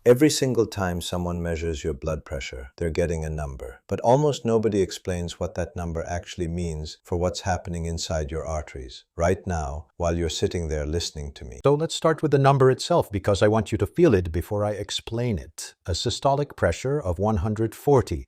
Every single time someone measures your blood pressure, they're getting a number. But almost nobody explains what that number actually means for what's happening inside your arteries right now while you're sitting there listening to me. So let's start with the number itself because I want you to feel it before I explain it. A systolic pressure of 140.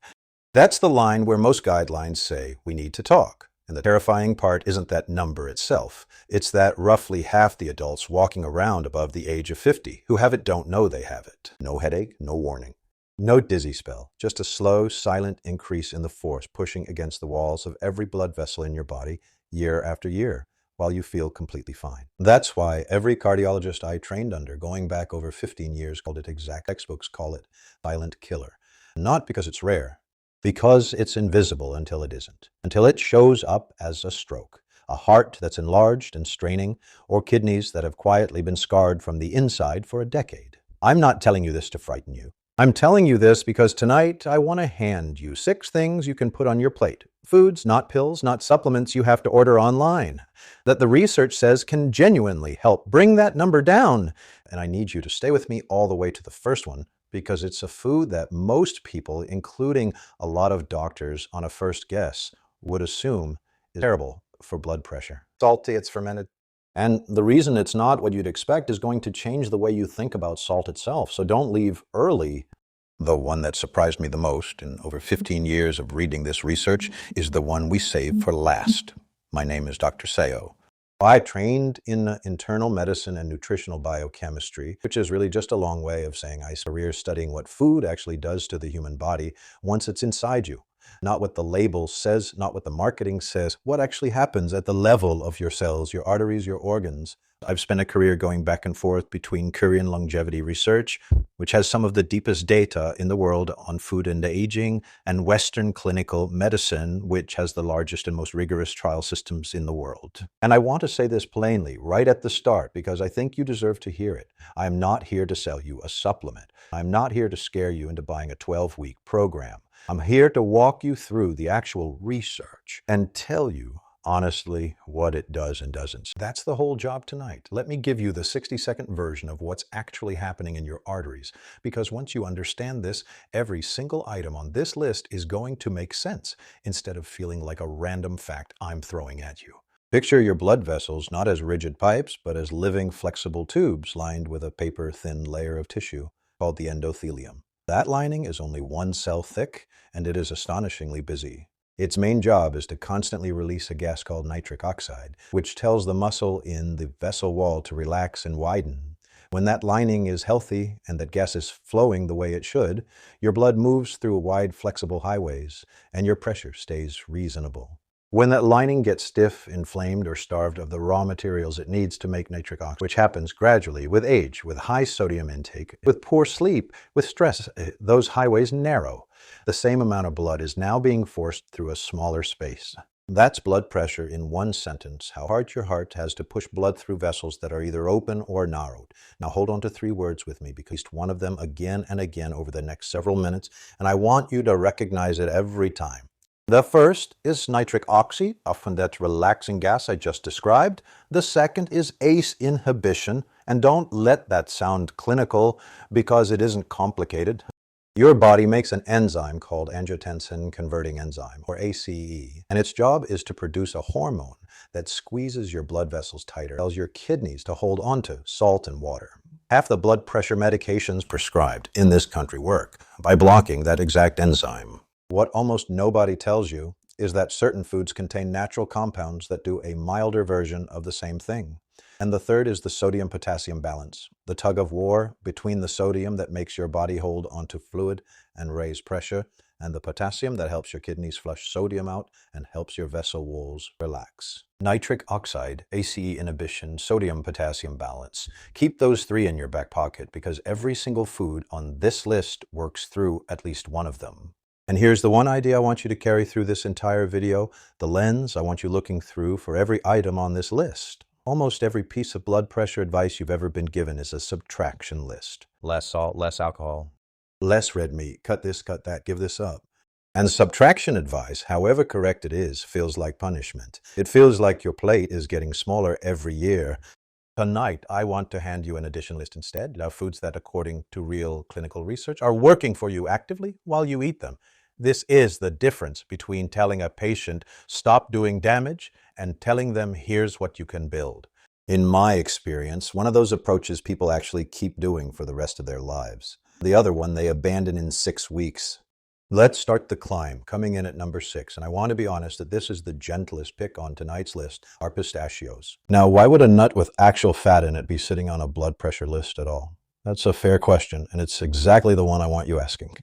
That's the line where most guidelines say we need to talk. And the terrifying part isn't that number itself. It's that roughly half the adults walking around above the age of 50 who have it don't know they have it. No headache, no warning. No dizzy spell, just a slow, silent increase in the force pushing against the walls of every blood vessel in your body year after year while you feel completely fine. That's why every cardiologist I trained under, going back over 15 years, called it exact. Textbooks call it silent killer. Not because it's rare, because it's invisible until it isn't, until it shows up as a stroke, a heart that's enlarged and straining, or kidneys that have quietly been scarred from the inside for a decade. I'm not telling you this to frighten you. I'm telling you this because tonight I want to hand you 6 things you can put on your plate. Foods, not pills, not supplements you have to order online, that the research says can genuinely help bring that number down. And I need you to stay with me all the way to the first one, because it's a food that most people, including a lot of doctors on a first guess, would assume is terrible for blood pressure. Salty, it's fermented. And the reason it's not what you'd expect is going to change the way you think about salt itself. So don't leave early. The one that surprised me the most in over 15 years of reading this research is the one we saved for last. My name is Dr. Seo. I trained in internal medicine and nutritional biochemistry, which is really just a long way of saying I spent a career studying what food actually does to the human body once it's inside you. Not what the label says, not what the marketing says, what actually happens at the level of your cells, your arteries, your organs. I've spent a career going back and forth between Korean longevity research, which has some of the deepest data in the world on food and aging, and Western clinical medicine, which has the largest and most rigorous trial systems in the world. And I want to say this plainly right at the start because I think you deserve to hear it. I'm not here to sell you a supplement. I'm not here to scare you into buying a 12-week program. I'm here to walk you through the actual research and tell you honestly what it does and doesn't. That's the whole job tonight. Let me give you the 60-second version of what's actually happening in your arteries, because once you understand this, every single item on this list is going to make sense instead of feeling like a random fact I'm throwing at you. Picture your blood vessels not as rigid pipes, but as living, flexible tubes lined with a paper-thin layer of tissue called the endothelium. That lining is only 1 cell thick, and it is astonishingly busy. Its main job is to constantly release a gas called nitric oxide, which tells the muscle in the vessel wall to relax and widen. When that lining is healthy and that gas is flowing the way it should, your blood moves through wide, flexible highways, and your pressure stays reasonable. When that lining gets stiff, inflamed, or starved of the raw materials it needs to make nitric oxide, which happens gradually with age, with high sodium intake, with poor sleep, with stress, those highways narrow. The same amount of blood is now being forced through a smaller space. That's blood pressure in one sentence, how hard your heart has to push blood through vessels that are either open or narrowed. Now hold on to 3 words with me, because one of them again and again over the next several minutes, and I want you to recognize it every time. The first is nitric oxide, often that relaxing gas I just described. The second is ACE inhibition, and don't let that sound clinical because it isn't complicated. Your body makes an enzyme called angiotensin converting enzyme, or ACE, and its job is to produce a hormone that squeezes your blood vessels tighter, tells your kidneys to hold onto salt and water. Half the blood pressure medications prescribed in this country work by blocking that exact enzyme. What almost nobody tells you is that certain foods contain natural compounds that do a milder version of the same thing. And the third is the sodium-potassium balance, the tug of war between the sodium that makes your body hold onto fluid and raise pressure, and the potassium that helps your kidneys flush sodium out and helps your vessel walls relax. Nitric oxide, ACE inhibition, sodium-potassium balance. Keep those 3 in your back pocket because every single food on this list works through at least one of them. And here's the one idea I want you to carry through this entire video, the lens I want you looking through for every item on this list. Almost every piece of blood pressure advice you've ever been given is a subtraction list. Less salt, less alcohol, less red meat, cut this, cut that, give this up. And subtraction advice, however correct it is, feels like punishment. It feels like your plate is getting smaller every year. Tonight, I want to hand you an addition list instead of foods that, according to real clinical research, are working for you actively while you eat them. This is the difference between telling a patient, stop doing damage, and telling them, here's what you can build. In my experience, one of those approaches people actually keep doing for the rest of their lives. The other one they abandon in 6 weeks. Let's start the climb, coming in at number 6, and I want to be honest that this is the gentlest pick on tonight's list, are pistachios. Now, why would a nut with actual fat in it be sitting on a blood pressure list at all? That's a fair question, and it's exactly the one I want you asking.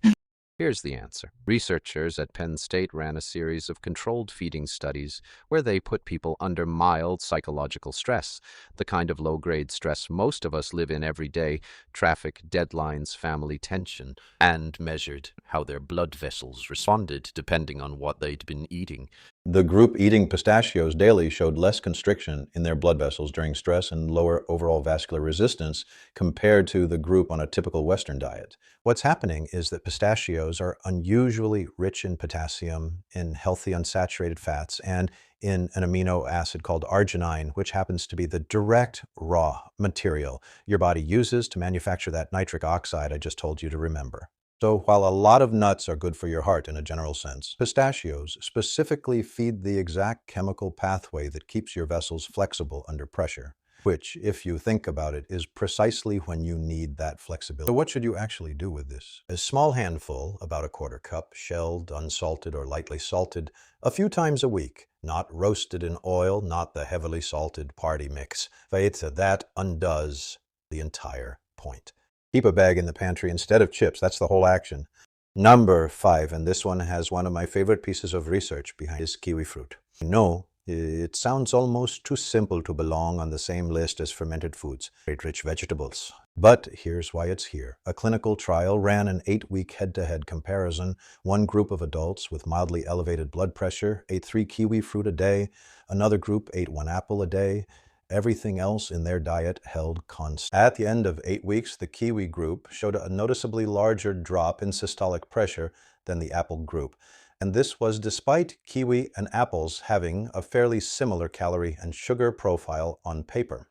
Here's the answer. Researchers at Penn State ran a series of controlled feeding studies where they put people under mild psychological stress, the kind of low-grade stress most of us live in every day, traffic, deadlines, family tension, and measured how their blood vessels responded depending on what they'd been eating. The group eating pistachios daily showed less constriction in their blood vessels during stress and lower overall vascular resistance compared to the group on a typical Western diet. What's happening is that pistachios are unusually rich in potassium, in healthy unsaturated fats, and in an amino acid called arginine, which happens to be the direct raw material your body uses to manufacture that nitric oxide I just told you to remember. So while a lot of nuts are good for your heart in a general sense, pistachios specifically feed the exact chemical pathway that keeps your vessels flexible under pressure, which, if you think about it, is precisely when you need that flexibility. So what should you actually do with this? A small handful, about a quarter cup, shelled, unsalted, or lightly salted, a few times a week, not roasted in oil, not the heavily salted party mix. That undoes the entire point. Keep a bag in the pantry instead of chips. That's the whole action. Number 5, and this one has one of my favorite pieces of research behind, is kiwi fruit. No, it sounds almost too simple to belong on the same list as fermented foods, rich vegetables. But here's why it's here. A clinical trial ran an 8-week head-to-head comparison. One group of adults with mildly elevated blood pressure ate 3 kiwi fruit a day. Another group ate 1 apple a day. Everything else in their diet held constant. At the end of 8 weeks, the kiwi group showed a noticeably larger drop in systolic pressure than the apple group. And this was despite kiwi and apples having a fairly similar calorie and sugar profile on paper.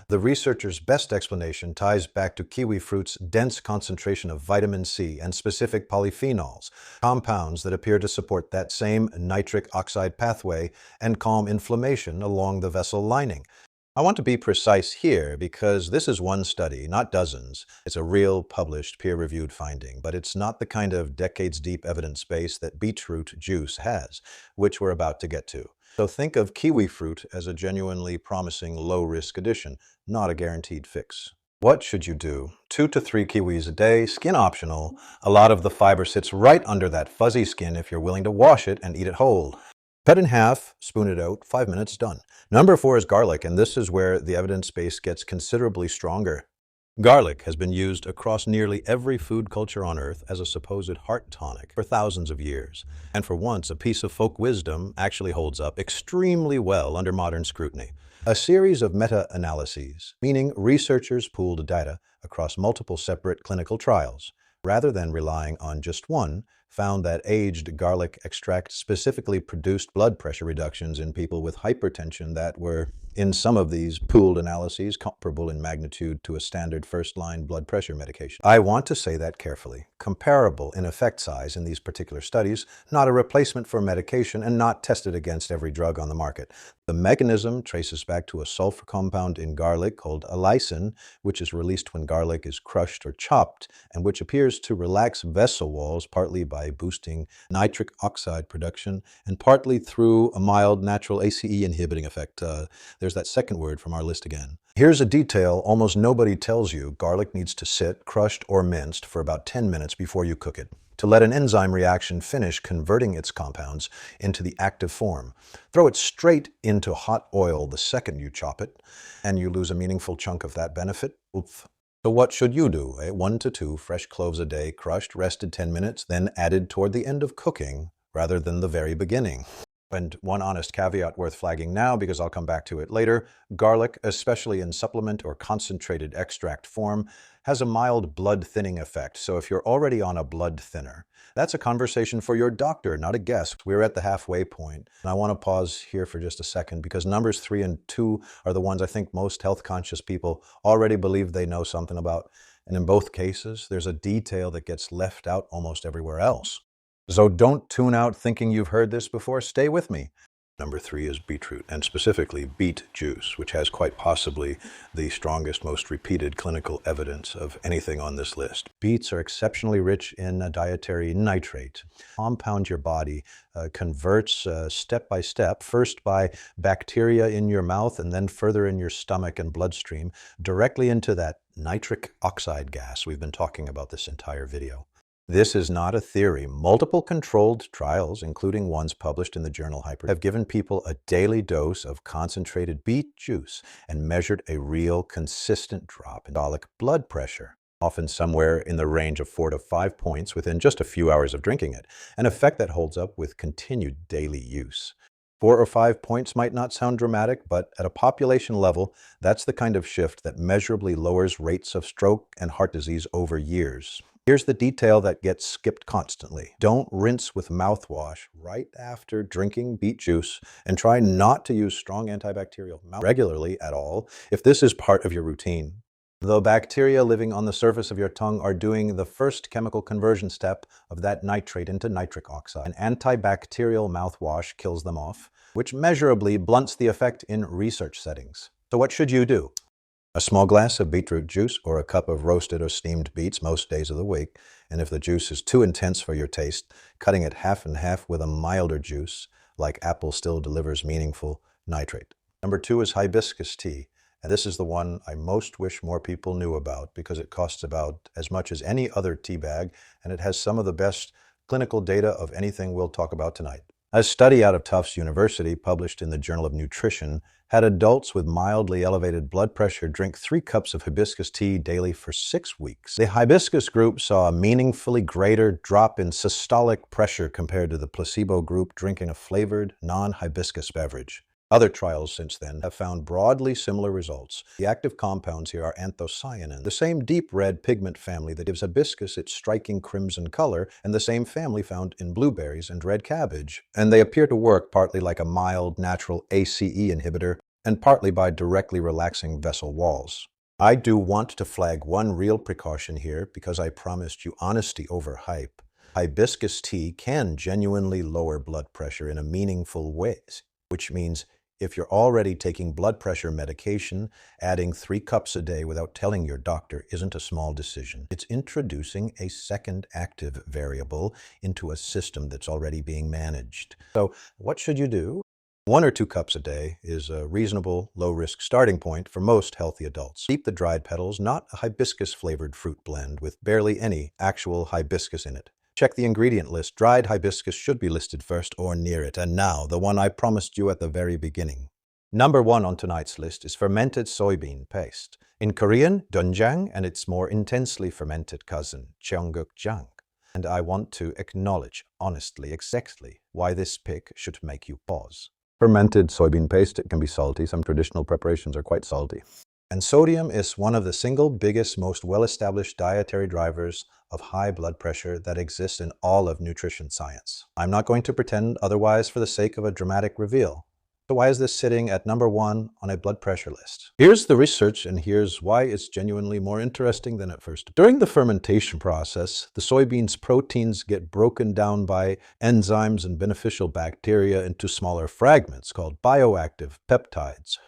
The researchers' best explanation ties back to kiwi fruit's dense concentration of vitamin C and specific polyphenols, compounds that appear to support that same nitric oxide pathway and calm inflammation along the vessel lining. I want to be precise here because this is one study, not dozens. It's a real, published, peer-reviewed finding, but it's not the kind of decades-deep evidence base that beetroot juice has, which we're about to get to. So think of kiwi fruit as a genuinely promising low-risk addition, not a guaranteed fix. What should you do? 2 to 3 kiwis a day, skin optional. A lot of the fiber sits right under that fuzzy skin if you're willing to wash it and eat it whole. Cut in half, spoon it out, 5 minutes, done. Number 4 is garlic, and this is where the evidence base gets considerably stronger. Garlic has been used across nearly every food culture on Earth as a supposed heart tonic for thousands of years. And for once, a piece of folk wisdom actually holds up extremely well under modern scrutiny. A series of meta-analyses, meaning researchers pooled data across multiple separate clinical trials, rather than relying on just one, found that aged garlic extract specifically produced blood pressure reductions in people with hypertension that were, in some of these pooled analyses, comparable in magnitude to a standard first-line blood pressure medication. I want to say that carefully. Comparable in effect size in these particular studies, not a replacement for medication and not tested against every drug on the market. The mechanism traces back to a sulfur compound in garlic called allicin, which is released when garlic is crushed or chopped, and which appears to relax vessel walls partly by boosting nitric oxide production and partly through a mild natural ACE inhibiting effect. There's that second word from our list again. Here's a detail almost nobody tells you. Garlic needs to sit, crushed or minced, for about 10 minutes before you cook it, to let an enzyme reaction finish converting its compounds into the active form. Throw it straight into hot oil the second you chop it, and you lose a meaningful chunk of that benefit. Oof. So what should you do? 1 to 2 fresh cloves a day, crushed, rested 10 minutes, then added toward the end of cooking rather than the very beginning. And one honest caveat worth flagging now, because I'll come back to it later, garlic, especially in supplement or concentrated extract form, has a mild blood thinning effect. So if you're already on a blood thinner, that's a conversation for your doctor, not a guess. We're at the halfway point. And I want to pause here for just a second because numbers 3 and 2 are the ones I think most health-conscious people already believe they know something about. And in both cases, there's a detail that gets left out almost everywhere else. So don't tune out thinking you've heard this before. Stay with me. Number 3 is beetroot, and specifically beet juice, which has quite possibly the strongest, most repeated clinical evidence of anything on this list. Beets are exceptionally rich in a dietary nitrate. Compound your body converts step by step, first by bacteria in your mouth and then further in your stomach and bloodstream, directly into that nitric oxide gas. We've been talking about this entire video. This is not a theory. Multiple controlled trials, including ones published in the journal Hyper, have given people a daily dose of concentrated beet juice and measured a real consistent drop in systolic blood pressure, often somewhere in the range of 4 to 5 points within just a few hours of drinking it, an effect that holds up with continued daily use. 4 or 5 points might not sound dramatic, but at a population level, that's the kind of shift that measurably lowers rates of stroke and heart disease over years. Here's the detail that gets skipped constantly. Don't rinse with mouthwash right after drinking beet juice, and try not to use strong antibacterial regularly at all if this is part of your routine. The bacteria living on the surface of your tongue are doing the first chemical conversion step of that nitrate into nitric oxide. An antibacterial mouthwash kills them off, which measurably blunts the effect in research settings. So what should you do? A small glass of beetroot juice or a cup of roasted or steamed beets most days of the week, and if the juice is too intense for your taste, cutting it half and half with a milder juice, like apple, still delivers meaningful nitrate. Number 2 is hibiscus tea, and this is the one I most wish more people knew about because it costs about as much as any other tea bag, and it has some of the best clinical data of anything we'll talk about tonight. A study out of Tufts University, published in the Journal of Nutrition, had adults with mildly elevated blood pressure drink 3 cups of hibiscus tea daily for 6 weeks. The hibiscus group saw a meaningfully greater drop in systolic pressure compared to the placebo group drinking a flavored, non-hibiscus beverage. Other trials since then have found broadly similar results. The active compounds here are anthocyanins, the same deep red pigment family that gives hibiscus its striking crimson color, and the same family found in blueberries and red cabbage. And they appear to work partly like a mild, natural ACE inhibitor, and partly by directly relaxing vessel walls. I do want to flag one real precaution here because I promised you honesty over hype. Hibiscus tea can genuinely lower blood pressure in a meaningful way, which means if you're already taking blood pressure medication, adding 3 cups a day without telling your doctor isn't a small decision. It's introducing a second active variable into a system that's already being managed. So what should you do? 1 or 2 cups a day is a reasonable, low-risk starting point for most healthy adults. Steep the dried petals, not a hibiscus-flavored fruit blend with barely any actual hibiscus in it. Check the ingredient list. Dried hibiscus should be listed first or near it. And now, the one I promised you at the very beginning. Number 1 on tonight's list is fermented soybean paste. In Korean, doenjang, and its more intensely fermented cousin, jeonggukjang. And I want to acknowledge, honestly, exactly, why this pick should make you pause. Fermented soybean paste, it can be salty. Some traditional preparations are quite salty. And sodium is one of the single biggest, most well-established dietary drivers of high blood pressure that exists in all of nutrition science. I'm not going to pretend otherwise for the sake of a dramatic reveal. So why is this sitting at number 1 on a blood pressure list? Here's the research, and here's why it's genuinely more interesting than at first. During the fermentation process, the soybeans' proteins get broken down by enzymes and beneficial bacteria into smaller fragments called bioactive peptides.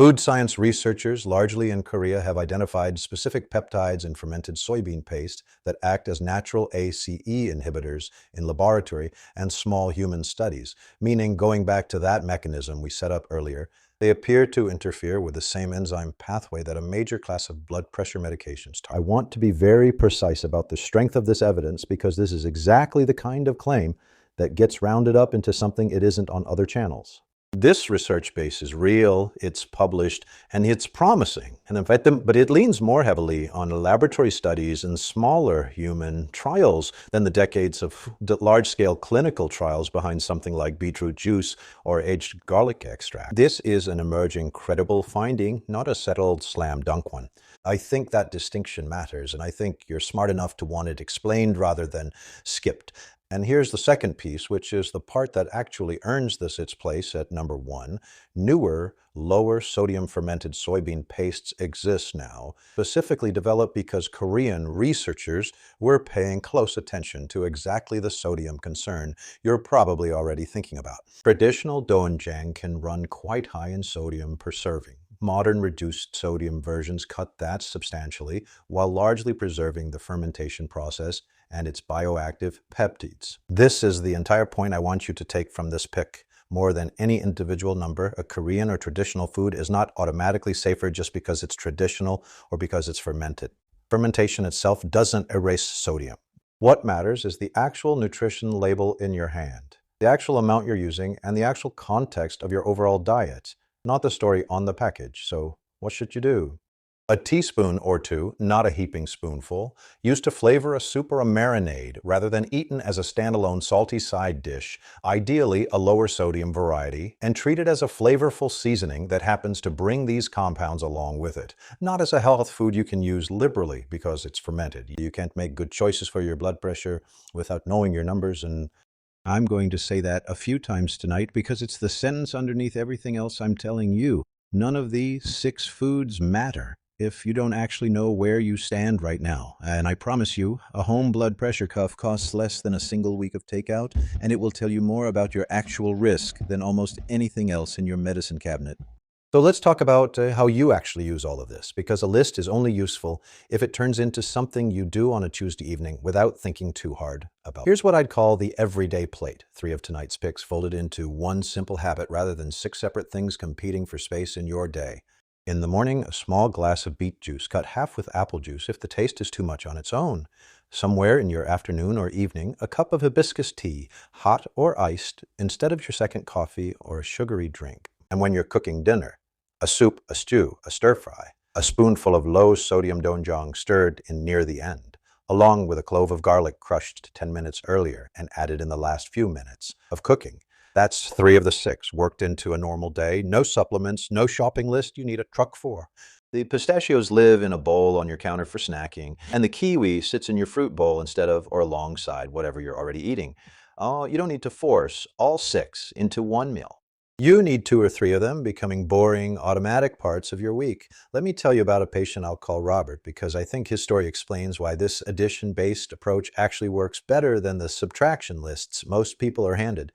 Food science researchers, largely in Korea, have identified specific peptides in fermented soybean paste that act as natural ACE inhibitors in laboratory and small human studies, meaning, going back to that mechanism we set up earlier, they appear to interfere with the same enzyme pathway that a major class of blood pressure medications target. I want to be very precise about the strength of this evidence because this is exactly the kind of claim that gets rounded up into something it isn't on other channels. This research base is real, it's published, and it's promising. And in fact, but it leans more heavily on laboratory studies and smaller human trials than the decades of large-scale clinical trials behind something like beetroot juice or aged garlic extract. This is an emerging credible finding, not a settled slam dunk one. I think that distinction matters, and I think you're smart enough to want it explained rather than skipped. And here's the second piece, which is the part that actually earns this its place at number 1. Newer, lower sodium fermented soybean pastes exist now, specifically developed because Korean researchers were paying close attention to exactly the sodium concern you're probably already thinking about. Traditional doenjang can run quite high in sodium per serving. Modern reduced sodium versions cut that substantially while largely preserving the fermentation process and its bioactive peptides. This is the entire point I want you to take from this pick. More than any individual number, a Korean or traditional food is not automatically safer just because it's traditional or because it's fermented. Fermentation itself doesn't erase sodium. What matters is the actual nutrition label in your hand, the actual amount you're using, and the actual context of your overall diet, not the story on the package. So what should you do? A teaspoon or two, not a heaping spoonful, used to flavor a soup or a marinade rather than eaten as a standalone salty side dish, ideally a lower sodium variety, and treated as a flavorful seasoning that happens to bring these compounds along with it, not as a health food you can use liberally because it's fermented. You can't make good choices for your blood pressure without knowing your numbers, and I'm going to say that a few times tonight because it's the sentence underneath everything else I'm telling you. None of these 6 foods matter if you don't actually know where you stand right now. And I promise you, a home blood pressure cuff costs less than a single week of takeout, and it will tell you more about your actual risk than almost anything else in your medicine cabinet. So let's talk about how you actually use all of this, because a list is only useful if it turns into something you do on a Tuesday evening without thinking too hard about. Here's what I'd call the everyday plate. 3 of tonight's picks folded into one simple habit rather than 6 separate things competing for space in your day. In the morning, a small glass of beet juice, cut half with apple juice if the taste is too much on its own. Somewhere in your afternoon or evening, a cup of hibiscus tea, hot or iced, instead of your second coffee or a sugary drink. And when you're cooking dinner, a soup, a stew, a stir-fry, a spoonful of low-sodium doenjang stirred in near the end, along with a clove of garlic crushed 10 minutes earlier and added in the last few minutes of cooking. That's 3 of the 6 worked into a normal day. No supplements, no shopping list you need a truck for. The pistachios live in a bowl on your counter for snacking, and the kiwi sits in your fruit bowl instead of or alongside whatever you're already eating. Oh, you don't need to force all 6 into one meal. You need 2 or 3 of them, becoming boring, automatic parts of your week. Let me tell you about a patient I'll call Robert, because I think his story explains why this addition-based approach actually works better than the subtraction lists most people are handed.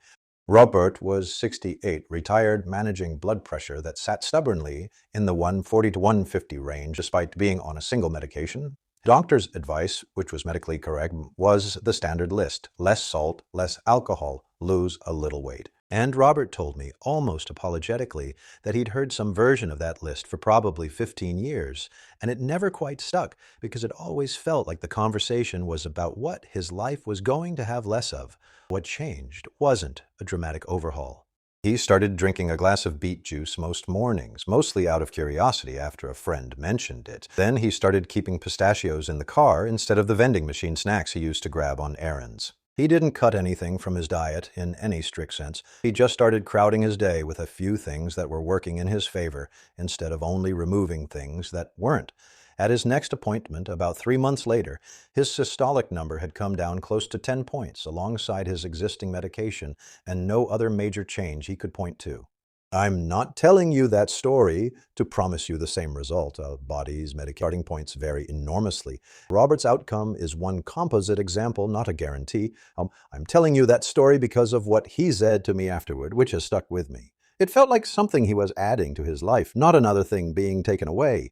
Robert was 68, retired, managing blood pressure that sat stubbornly in the 140 to 150 range despite being on a single medication. Doctor's advice, which was medically correct, was the standard list: less salt, less alcohol, lose a little weight. And Robert told me, almost apologetically, that he'd heard some version of that list for probably 15 years, and it never quite stuck because it always felt like the conversation was about what his life was going to have less of. What changed wasn't a dramatic overhaul. He started drinking a glass of beet juice most mornings, mostly out of curiosity after a friend mentioned it. Then he started keeping pistachios in the car instead of the vending machine snacks he used to grab on errands. He didn't cut anything from his diet in any strict sense. He just started crowding his day with a few things that were working in his favor instead of only removing things that weren't. At his next appointment, about 3 months later, his systolic number had come down close to 10 points alongside his existing medication and no other major change he could point to. I'm not telling you that story to promise you the same result. Bodies' starting points vary enormously. Robert's outcome is one composite example, not a guarantee. I'm telling you that story because of what he said to me afterward, which has stuck with me. It felt like something he was adding to his life, not another thing being taken away.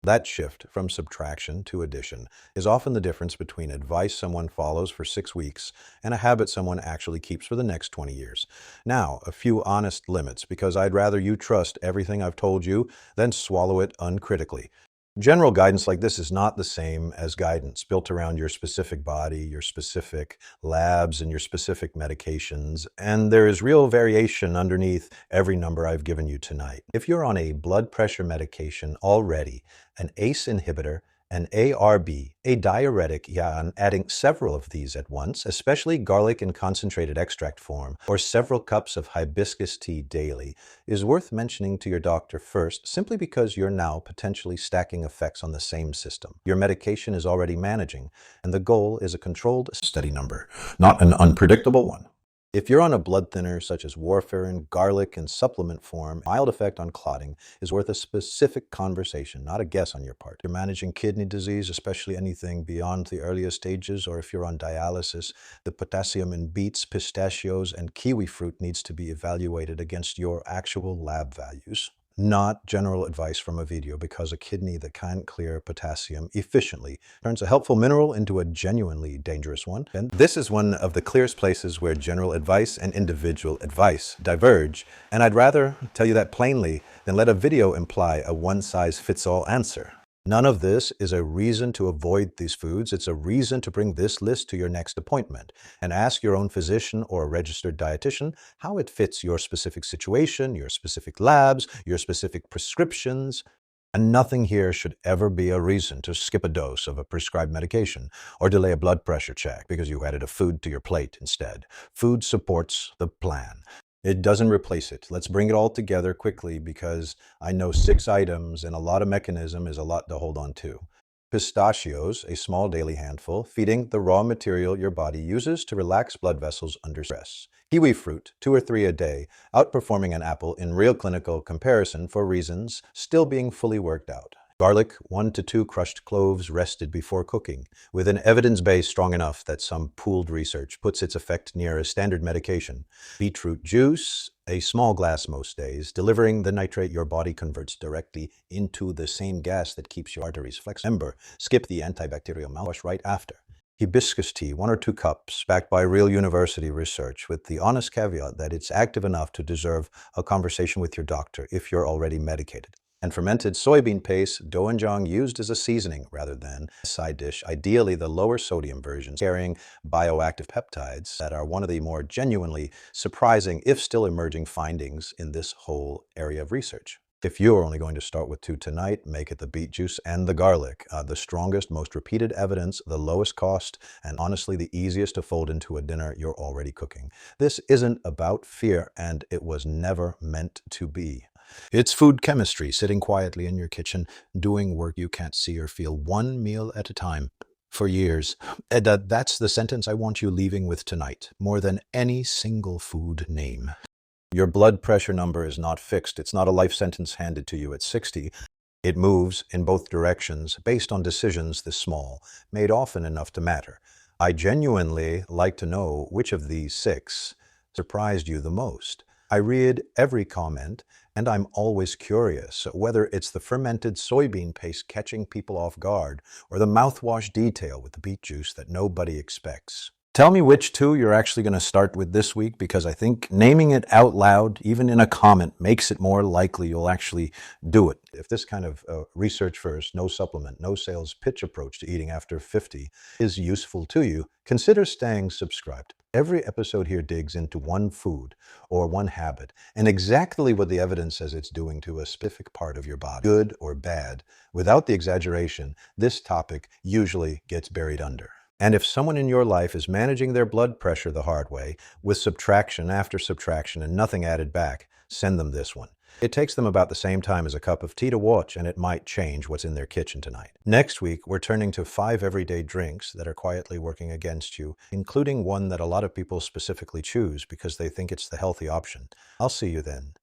That shift from subtraction to addition is often the difference between advice someone follows for 6 weeks and a habit someone actually keeps for the next 20 years. Now, a few honest limits, because I'd rather you trust everything I've told you than swallow it uncritically. General guidance like this is not the same as guidance built around your specific body, your specific labs, and your specific medications, and there is real variation underneath every number I've given you tonight. If you're on a blood pressure medication already, an ACE inhibitor, An ARB, a diuretic, and adding several of these at once, especially garlic in concentrated extract form, or several cups of hibiscus tea daily, is worth mentioning to your doctor first, simply because you're now potentially stacking effects on the same system. Your medication is already managing, and the goal is a controlled, steady number, not an unpredictable one. If you're on a blood thinner such as warfarin, garlic in supplement form, mild effect on clotting is worth a specific conversation, not a guess on your part. If you're managing kidney disease, especially anything beyond the earliest stages, or if you're on dialysis, the potassium in beets, pistachios, and kiwi fruit needs to be evaluated against your actual lab values. Not general advice from a video, because a kidney that can't clear potassium efficiently turns a helpful mineral into a genuinely dangerous one. And this is one of the clearest places where general advice and individual advice diverge. And I'd rather tell you that plainly than let a video imply a one-size-fits-all answer. None of this is a reason to avoid these foods. It's a reason to bring this list to your next appointment and ask your own physician or a registered dietitian how it fits your specific situation, your specific labs, your specific prescriptions. And nothing here should ever be a reason to skip a dose of a prescribed medication or delay a blood pressure check because you added a food to your plate instead. Food supports the plan. It doesn't replace it. Let's bring it all together quickly, because I know 6 items and a lot of mechanism is a lot to hold on to. Pistachios, a small daily handful, feeding the raw material your body uses to relax blood vessels under stress. Kiwi fruit, 2 or 3 a day, outperforming an apple in real clinical comparison for reasons still being fully worked out. Garlic, 1 to 2 crushed cloves rested before cooking, with an evidence base strong enough that some pooled research puts its effect near a standard medication. Beetroot juice, a small glass most days, delivering the nitrate your body converts directly into the same gas that keeps your arteries flexible. Remember, skip the antibacterial mouthwash right after. Hibiscus tea, 1 or 2 cups, backed by real university research, with the honest caveat that it's active enough to deserve a conversation with your doctor if you're already medicated. And fermented soybean paste, doenjang, used as a seasoning rather than a side dish, ideally the lower sodium versions, carrying bioactive peptides that are one of the more genuinely surprising, if still emerging, findings in this whole area of research. If you're only going to start with 2 tonight, make it the beet juice and the garlic. The strongest, most repeated evidence, the lowest cost, and honestly the easiest to fold into a dinner you're already cooking. This isn't about fear, and it was never meant to be. It's food chemistry, sitting quietly in your kitchen, doing work you can't see or feel, one meal at a time, for years. And that's the sentence I want you leaving with tonight, more than any single food name. Your blood pressure number is not fixed. It's not a life sentence handed to you at 60. It moves in both directions based on decisions this small, made often enough to matter. I genuinely like to know which of these 6 surprised you the most. I read every comment, and I'm always curious whether it's the fermented soybean paste catching people off guard or the mouthwash detail with the beet juice that nobody expects. Tell me which 2 you're actually going to start with this week, because I think naming it out loud, even in a comment, makes it more likely you'll actually do it. If this kind of research first, no supplement, no sales pitch approach to eating after 50 is useful to you, consider staying subscribed. Every episode here digs into one food or one habit and exactly what the evidence says it's doing to a specific part of your body, good or bad. Without the exaggeration, this topic usually gets buried under. And if someone in your life is managing their blood pressure the hard way, with subtraction after subtraction and nothing added back, send them this one. It takes them about the same time as a cup of tea to watch, and it might change what's in their kitchen tonight. Next week, we're turning to 5 everyday drinks that are quietly working against you, including one that a lot of people specifically choose because they think it's the healthy option. I'll see you then.